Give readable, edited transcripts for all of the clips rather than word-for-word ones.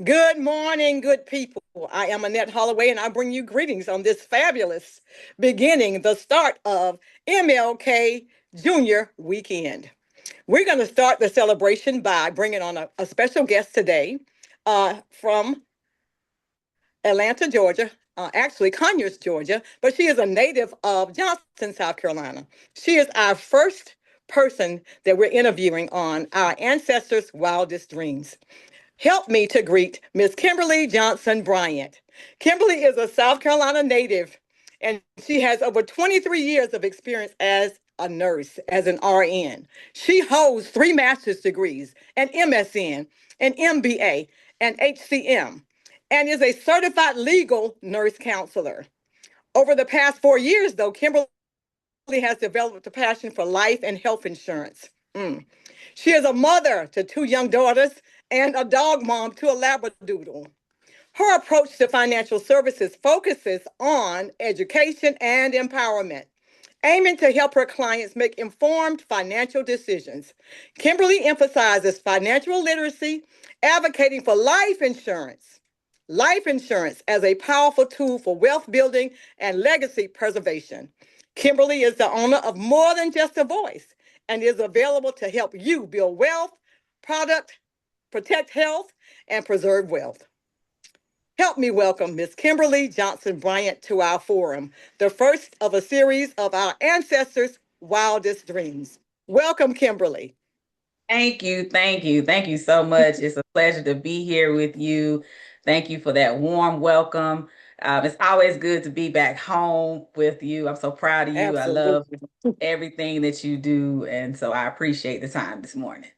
Good morning, good people. I am Annette Holloway, and I bring you greetings on this fabulous beginning, the start of MLK Junior Weekend. We're going to start the celebration by bringing on a special guest today from Atlanta, Georgia. Actually, Conyers, Georgia, but she is a native of Johnston, South Carolina. She is our first person that we're interviewing on our ancestors' wildest dreams. Help me to greet Miss Kimberly Johnson Bryant. Kimberly is a South Carolina native, and she has over 23 years of experience as a nurse, as an RN. She holds three master's degrees, an MSN, an MBA, an HCM, and is a certified legal nurse counselor. Over the past 4 years, though, Kimberly has developed a passion for life and health insurance. She is a mother to two young daughters and a dog mom to a Labradoodle. Her approach to financial services focuses on education and empowerment, aiming to help her clients make informed financial decisions. Kimberly emphasizes financial literacy, advocating for life insurance as a powerful tool for wealth building and legacy preservation. Kimberly is the owner of More Than Just a Voice and is available to help you build wealth, product, protect health, and preserve wealth. Help me welcome Miss Kimberly Johnson Bryant to our forum, the first of a series of our ancestors' wildest dreams. Welcome, Kimberly. Thank you. Thank you. Thank you so much. It's a pleasure to be here with you. Thank you for that warm welcome. It's always good to be back home with you. I'm so proud of you. I love Absolutely. everything that you do. And so I appreciate the time this morning.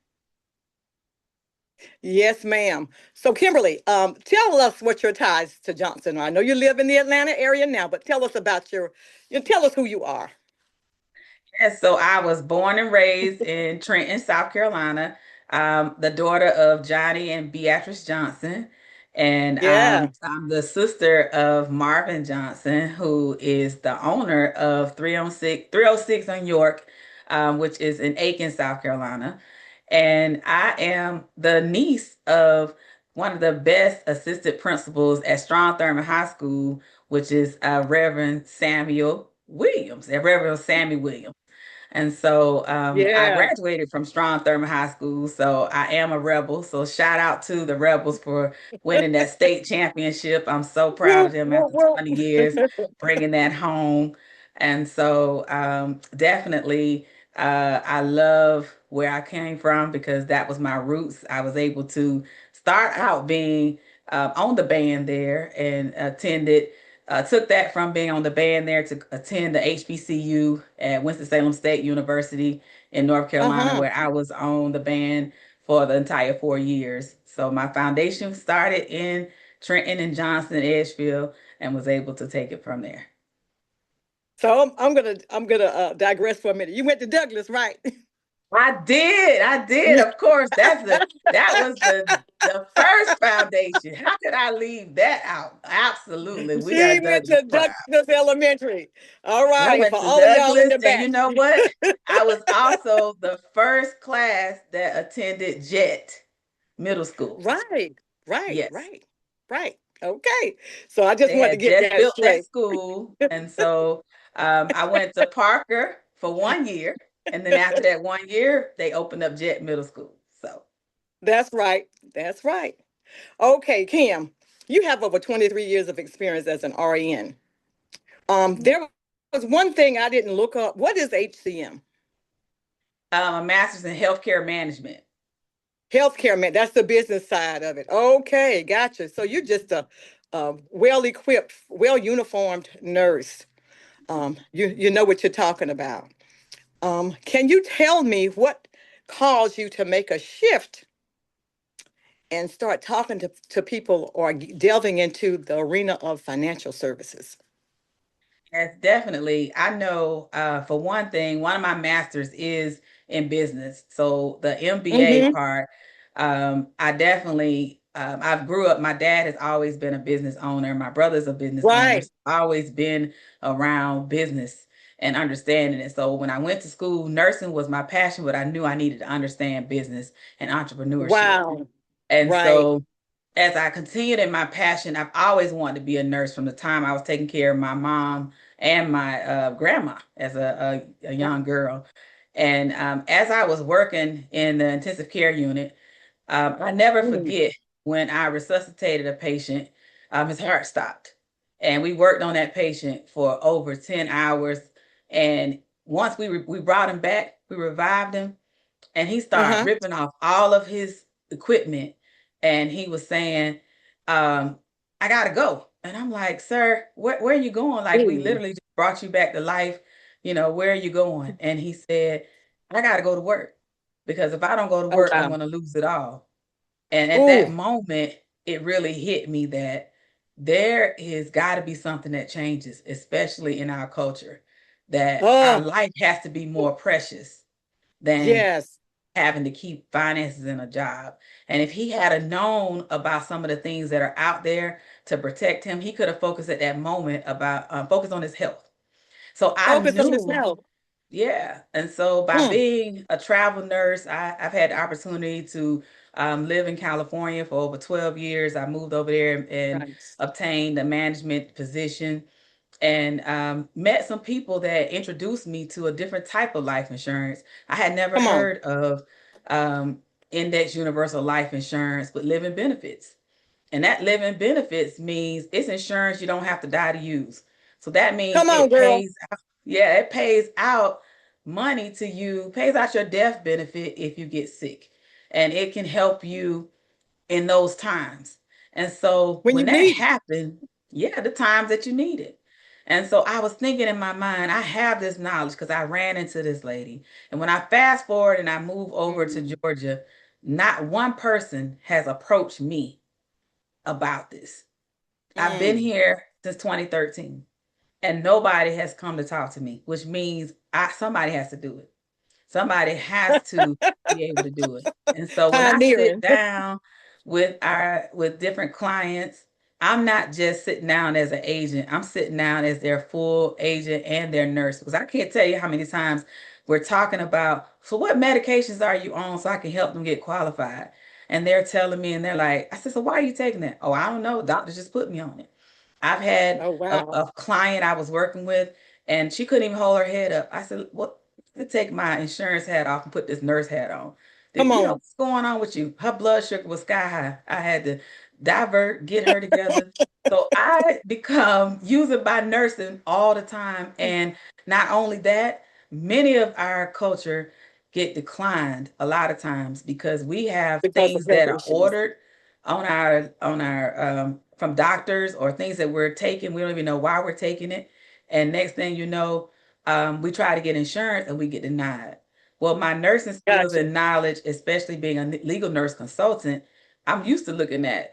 Yes, ma'am. So, Kimberly, tell us what your ties to Johnson are. I know you live in the Atlanta area now, but tell us about tell us who you are. Yes, so I was born and raised in Trenton, South Carolina, the daughter of Johnny and Beatrice Johnson. And Yeah. I'm the sister of Marvin Johnson, who is the owner of 306 on York, which is in Aiken, South Carolina. And I am the niece of one of the best assistant principals at Strong Thurman High School, which is Reverend Samuel Williams, Reverend Sammy Williams. And so I Yeah. graduated from Strong Thurman High School. So I am a rebel. So shout out to the Rebels for winning that state championship. I'm so proud of Whoop, them whoop, after 20 years whoop. bringing that home. And so definitely I love where I came from because that was my roots. I was able to start out being on the band there and attended took that from being on the band there to attend the HBCU at Winston-Salem State University in North Carolina, Uh-huh. where I was on the band for the entire 4 years. So my foundation started in Trenton and Johnston, Edgefield, and was able to take it from there. So I'm gonna digress for a minute. You went to Douglas, right? I did, of course. That was the first foundation. How could I leave that out? Absolutely. We She got went Douglas to proud. Douglas Elementary. All I right, went for to all of y'all in Douglas, the and you back. know what? I was also the first class that attended Jet Middle School. Right, right, Yes, right, right. Okay. So I just they wanted to had get just that built that straight. school, and so I went to Parker for 1 year, and then after that 1 year, they opened up Jet Middle School. So That's right. That's right. Okay, Kim, you have over 23 years of experience as an RN. There was one thing I didn't look up. What is HCM? a master's in healthcare management. Healthcare man, that's the business side of it. Okay, gotcha. So you're just a well equipped, well uniformed nurse. You know what you're talking about. Can you tell me what caused you to make a shift and start talking to people or delving into the arena of financial services? Yes, definitely. I know for one thing, one of my masters is in business. So the MBA Mm-hmm. part, I definitely I've grew up, my dad has always been a business owner. My brother's a business owner. Right. So I've always been around business and understanding it. So when I went to school, nursing was my passion, but I knew I needed to understand business and entrepreneurship. Wow. And Right. so as I continued in my passion, I've always wanted to be a nurse from the time I was taking care of my mom and my grandma as a young girl. And as I was working in the intensive care unit, I never Mm. forget when I resuscitated a patient, his heart stopped. And we worked on that patient for over 10 hours. And once we brought him back, we revived him, and he started Uh-huh. ripping off all of his equipment. And he was saying, I gotta go. And I'm like, sir, where are you going? Like, we Ooh. literally just brought you back to life. Where are you going? And he said, I gotta go to work, because if I don't go to Oh, work, I'm wow. gonna lose it all. And at that Ooh. moment, it really hit me that there is got to be something that changes, especially in our culture, that our Oh, life has to be more precious than yes. having to keep finances in a job. And if he had a known about some of the things that are out there to protect him, he could have focused at that moment about focus on his health. So I Focus on knew, yourself. yeah. And so by Mm. being a travel nurse, I've had the opportunity to live in California for over 12 years. I moved over there and Right. obtained a management position, and met some people that introduced me to a different type of life insurance. I had never Come on. heard of um, index universal life insurance, but living benefits. And that living benefits means it's insurance you don't have to die to use. So that means Come on, girl. yeah, it pays out money to you, pays out your death benefit if you get sick. And it can help you in those times. And so When when you that need it. happened, yeah, the times that you need it. And so I was thinking in my mind, I have this knowledge because I ran into this lady. And when I fast forward and I move over to Mm. Georgia, not one person has approached me about this. I've been Mm. here since 2013 and nobody has come to talk to me, which means somebody has to do it. Somebody has to be able to do it. And so when I sit Pioneering. down with different clients, I'm not just sitting down as an agent. I'm sitting down as their full agent and their nurse, because I can't tell you how many times we're talking about, so what medications are you on so I can help them get qualified? And they're telling me, and they're like, I said, so why are you taking that? Oh, I don't know. Doctor just put me on it. I've had Oh, a, wow. a client I was working with, and she couldn't even hold her head up. I said, "What? To take my insurance hat off and put this nurse hat on. Come on. What's going on with you?" Her blood sugar was sky high. I had to divert, get her together. So I become using by nursing all the time. And not only that, many of our culture get declined a lot of times because we have Because of things health that are issues. ordered on our from doctors, or things that we're taking. We don't even know why we're taking it. And next thing you know, we try to get insurance and we get denied. Well, my nursing skills Gotcha. and knowledge, especially being a legal nurse consultant, I'm used to looking at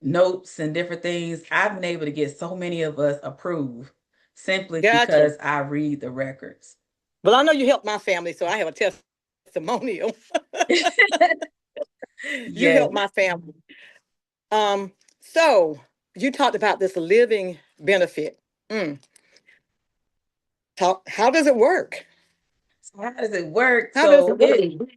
notes and different things. I've been able to get so many of us approved simply Gotcha. because I read the records. Well, I know you helped my family, so I have a testimonial. You Yes. helped my family. So you talked about this living benefit. Mm. How does it work? So how does it work? How does So it it work?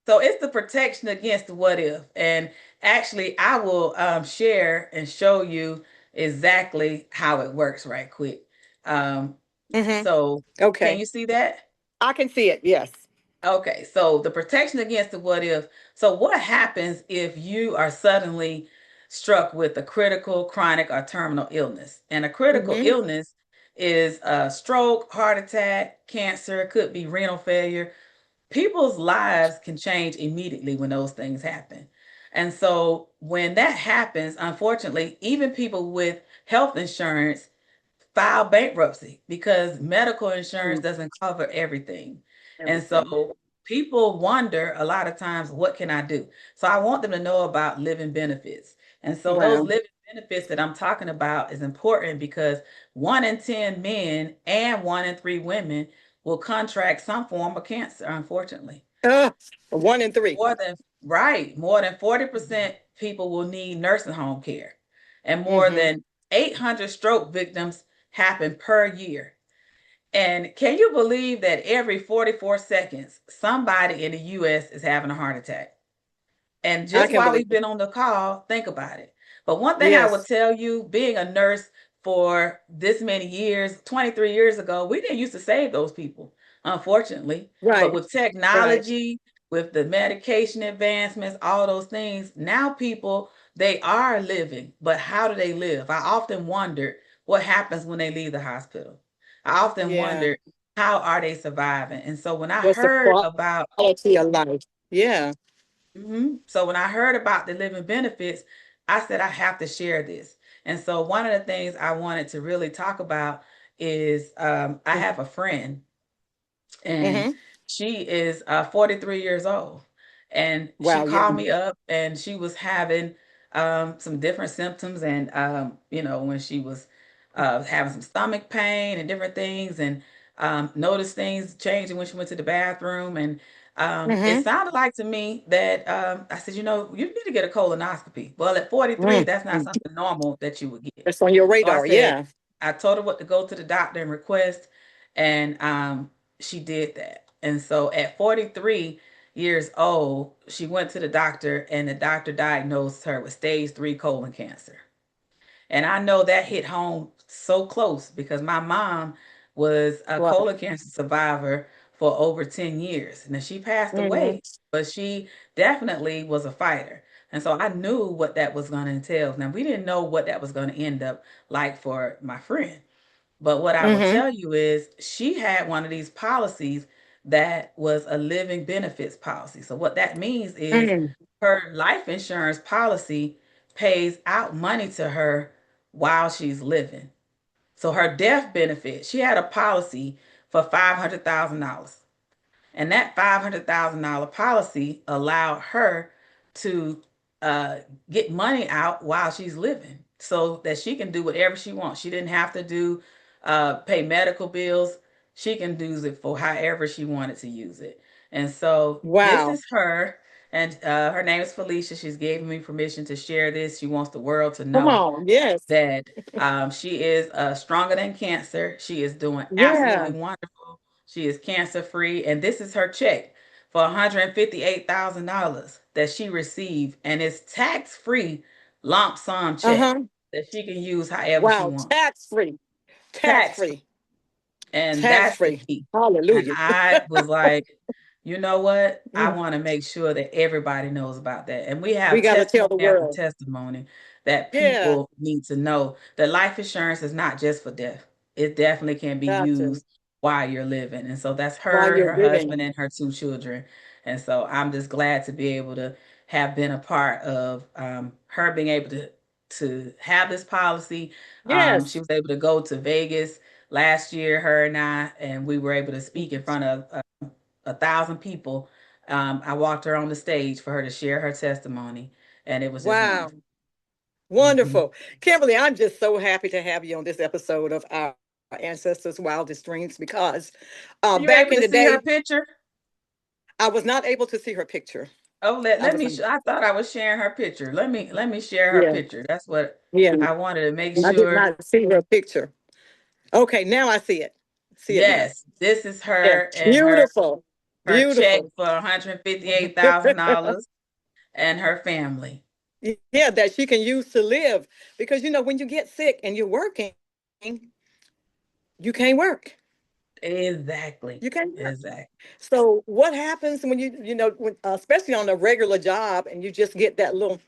So it's the protection against the what if. And actually, I will share and show you exactly how it works right quick. Um, Mm-hmm. so can Okay. you see that? I can see it. Yes. Okay, so the protection against the what if. So what happens if you are suddenly struck with a critical, chronic, or terminal illness? And a critical Mm-hmm. illness is a stroke, heart attack, cancer, could be renal failure. People's lives can change immediately when those things happen. And so when that happens, unfortunately, even people with health insurance file bankruptcy because medical insurance Mm. doesn't cover everything. And Everything. so people wonder a lot of times, what can I do? So I want them to know about living benefits. And so those Wow. living benefits that I'm talking about is important because 1 in 10 men and 1 in 3 women will contract some form of cancer, unfortunately. Uh, 1 in 3. More than 40% people will need nursing home care. And more Mm-hmm. than 800 stroke victims happen per year. And can you believe that every 44 seconds, somebody in the US is having a heart attack? And I just can while believe we've it. been on the call, think about it. But one thing I would Yes. tell you, being a nurse for this many years, 23 years ago, we didn't used to save those people, unfortunately. But Right. with Right. technology, with the medication advancements, all those things, now people, they are living. But how do they live? I often wondered what happens when they leave the hospital. I often Yeah. wondered, how are they surviving? And so when I What's the heard about quality of life? Yeah. So when I heard about the living benefits, I said I have to share this. And so one of the things I wanted to really talk about is I have a friend, and Mm-hmm. she is 43 years old, and she Wow. called Young. me up, and she was having some different symptoms, and when she was having some stomach pain and different things, and noticed things changing when she went to the bathroom, and it Mm-hmm. sounded like to me that I said, you need to get a colonoscopy. Well, at 43, that's not Mm-hmm. something normal that you would get. That's on your So I radar. said, Yeah. I told her what to go to the doctor and request, and she did that. And so at 43 years old, she went to the doctor, and the doctor diagnosed her with stage 3 colon cancer. And I know that hit home so close because my mom was a Wow. colon cancer survivor for over 10 years. Now she passed Mm-hmm. away, but she definitely was a fighter. And so I knew what that was going to entail. Now we didn't know what that was going to end up like for my friend. But what I will Mm-hmm. tell you is she had one of these policies that was a living benefits policy. So what that means is Mm-hmm. her life insurance policy pays out money to her while she's living. So her death benefit, she had a policy for $500,000. And that $500,000 policy allowed her to uh, get money out while she's living so that she can do whatever she wants. She didn't have to pay medical bills. She can use it for however she wanted to use it. And so this Wow. is her, and her name is Felicia. She's given me permission to share this. She wants the world to Come know on. Yes. that she is stronger than cancer. She is doing absolutely Yeah. wonderful. She is cancer free. And this is her check for $158,000 that she received. And it's tax free lump sum check Uh-huh. that she can use however she Wow. wants. Tax free. Tax Tax free. free. And Tax that's the free. key. And Hallelujah. I was like, you know what? I Mm. want to make sure that everybody knows about that. And we We have got to testimony tell the after world. testimony that Yeah. people need to know that life insurance is not just for death. It definitely can be Got to. used while you're living. And so that's While her, you're her husband, living. and her 2 children. And so I'm just glad to be able to have been a part of her being able to have this policy. She Yes. was able to go to Vegas last year, her and I, and we were able to speak in front of 1,000 people. I walked her on the stage for her to share her testimony, and it was just Wow. wonderful. Hmm. Wonderful. Kimberly, I'm just so happy to have you on this episode of Our Ancestors' Wildest Dreams because Were you back able in to the see her day, picture? I was not able to see her picture. Oh, let, I let was, me. I thought I was sharing her picture. Let me share her yeah, picture. That's what yeah. I wanted to make I did sure. not see her picture. Okay, now I see it. See it now. Yes, this is Yeah. her and Beautiful. her check Beautiful. for $158,000 and her family. Yeah, that she can use to live. Because, when you get sick and you're working, you can't work. Exactly. You can't work. Exactly. So what happens when especially on a regular job and you just get that little,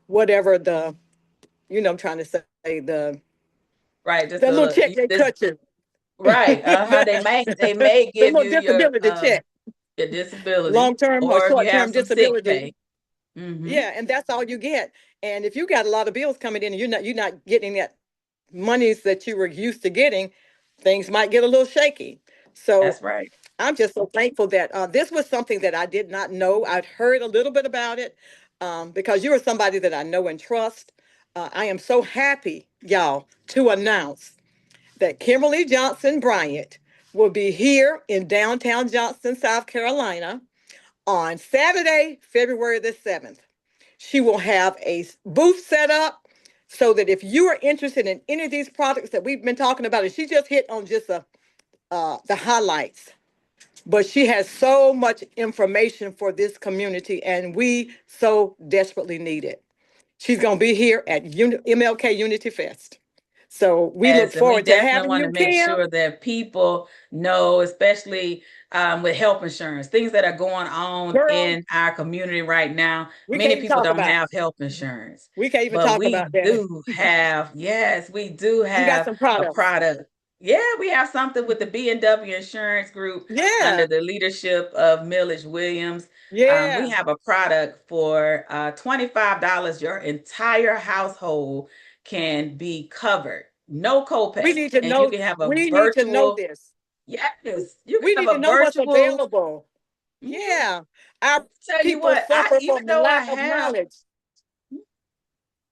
whatever I'm trying to say, Right. Just the a little little. check they This cut you. right. Uh-huh. They may The give little you disability check, your long disability, term or or if you short have term some sick disability. pay. Mm-hmm. Yeah, and that's all you get. And if you got a lot of bills coming in and you're not getting that monies that you were used to getting, things might get a little shaky. So That's right. I'm just so thankful that this was something that I did not know. I'd heard a little bit about it because you are somebody that I know and trust. I am so happy, y'all, to announce that Kimberly Johnson Bryant will be here in downtown Johnston, South Carolina on Saturday, February the 7th. She will have a booth set up so that if you are interested in any of these products that we've been talking about, and she just hit on just the highlights. but she has so much information for this community, and we so desperately need it. She's going to be here at MLK Unity Fest. So we look Yes, and we forward to definitely having want you, to make Kim. sure that people know, especially with health insurance, things that are going on Girl, in our community right now. we Many can't people talk don't about have it. health insurance, We can't even but talk we about that. do have, yes, we do You got have some a products. product. Yeah, we have something with the B&W Insurance Group under Yeah. the leadership of Millage Williams. We Yeah. have a product for $25. Your entire household can be covered, no We copay, need to and you know. can have a We need to know virtual. this. Yes, you can We have need to a know what's virtual. available. Mhm. Yeah. Our Tell you people what, I suffer even from though I lack of have knowledge.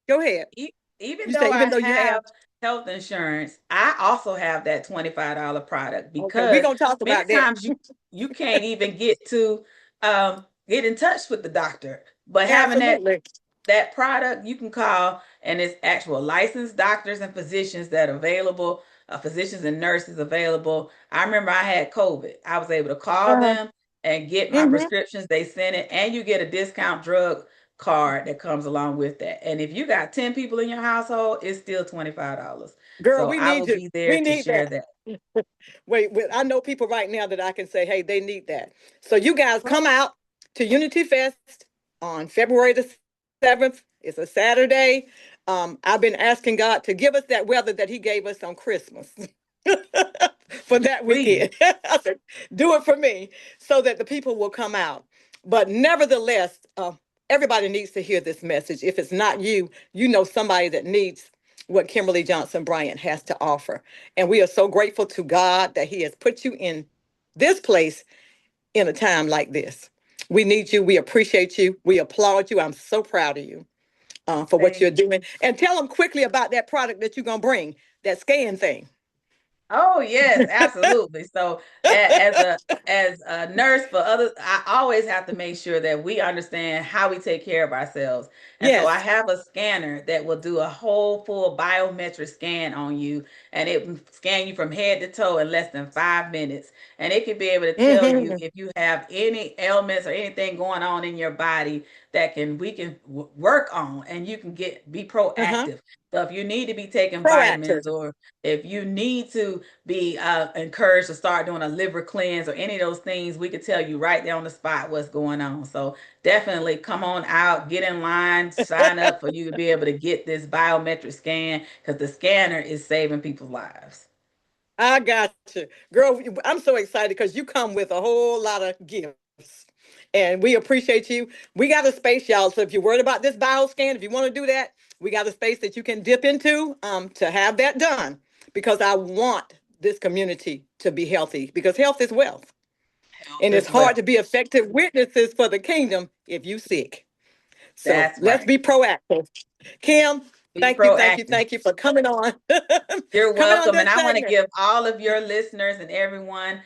Go ahead. e- even You though say, I even though you have. have health insurance, I also have that $25 product Okay, we're because going to talk many about that. times you can't even get in touch with the doctor, but having Absolutely. that product, you can call, and it's actual licensed doctors and physicians that are available, physicians and nurses available. I remember I had COVID. I was able to call Uh, them and get my hmm prescriptions. They sent it, and you get a discount drug card that comes along with that. And if you got 10 people in your household, it's still $25. Girl, So we I need will to. be there We to need share that. that. Wait, I know people right now that I can say, hey, they need that. So you guys come out to Unity Fest on February the 7th. It's a Saturday. I've been asking God to give us that weather that He gave us on Christmas for that Please. weekend. I said, do it for me so that the people will come out. But nevertheless, everybody needs to hear this message. If it's not you, you know somebody that needs what Kimberly Johnson Bryant has to offer. And we are so grateful to God that He has put you in this place in a time like this. We need you. We appreciate you. We applaud you. I'm so proud of you for what Thank you're doing. And tell them quickly about that product that you're going to bring, that scan thing. Oh yes, absolutely. So as a nurse for others, I always have to make sure that we understand how we take care of ourselves. And so I Yes. have a scanner that will do a whole full biometric scan on you, and it will scan you from head to toe in less than 5 minutes. And it can be able to tell you Hmm. if you have any ailments or anything going on in your body that can we can work on, and you can be Uh-huh. proactive. So if you need to be taking Proactive. vitamins, or if you need to be encouraged to start doing a liver cleanse or any of those things, we could tell you right there on the spot what's going on. So definitely come on out, get in line, sign up for you to be able to get this biometric scan, because the scanner is saving people's lives. I got you. Girl, I'm so excited because you come with a whole lot of gifts. And we appreciate you. We got a space, y'all. So if you're worried about this bioscan, if you want to do that, we got a space that you can dip into to have that done. Because I want this community to be healthy because health is wealth. Health And it's as hard well. to be effective witnesses for the kingdom if you sick. So That's let's right. be proactive. Kim, Be thank you, thank you, proactive. thank you for coming on. You're Coming on welcome. And this I want to segment. give all of your listeners and everyone,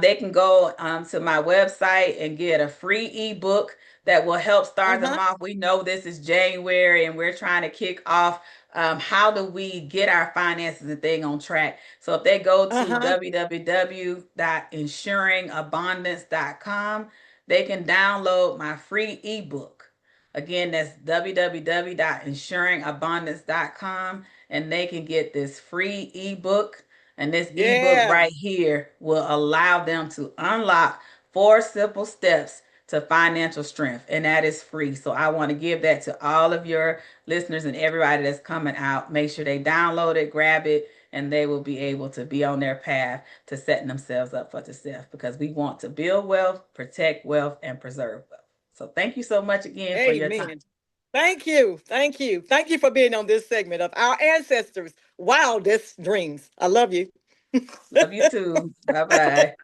they can go to my website and get a free ebook that will help start them Uh-huh. off. We know this is January and we're trying to kick off. How do we get our finances and thing on track? So if they go to Uh-huh. www.ensuringabundance.com, they can download my free ebook. Again, that's www.ensuringabundance.com, and they can get this free ebook. And this ebook Yeah. right here will allow them to unlock 4 simple steps to financial strength, and that is free. So I want to give that to all of your listeners and everybody that's coming out. Make sure they download it, grab it, and they will be able to be on their path to setting themselves up for success, because we want to build wealth, protect wealth, and preserve wealth. So thank you so much again for your time. Amen. Thank you. Thank you. Thank you for being on this segment of our ancestors' wildest dreams. I love you. Love you too. Bye bye.